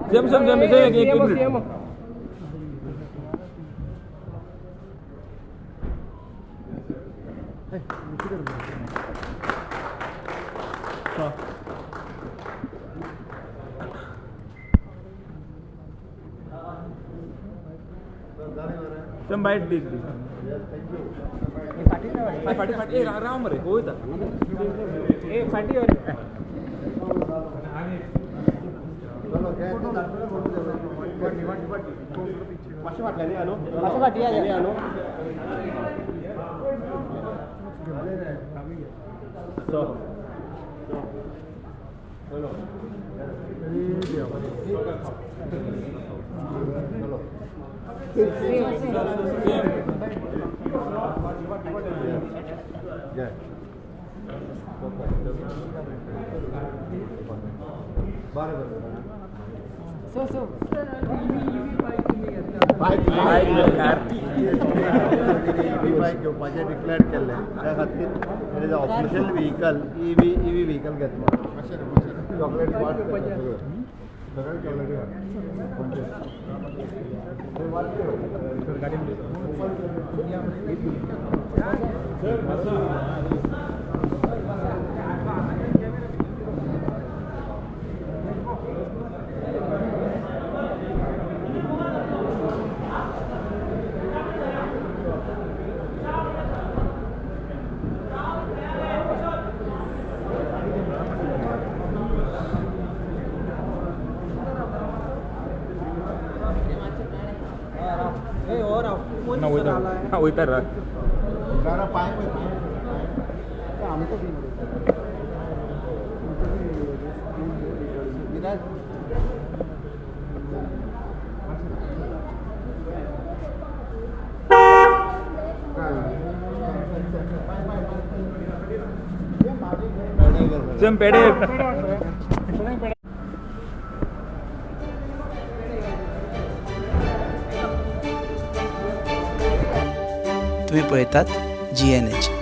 Same same same same एक minute same bite please फाटी फाटी राम रे होय ता ए फाटी पाचशे वाटल्याने आलो पाचशे वाटी आलो सो हेलो डिक्लेअर केले त्या खातीर ऑफिशियल व्हेकल ईव्ही व्हेकल घेतलो चॉकलेट उतर जरा पाय सेम पेडे तुम्ही पळयतात GNH.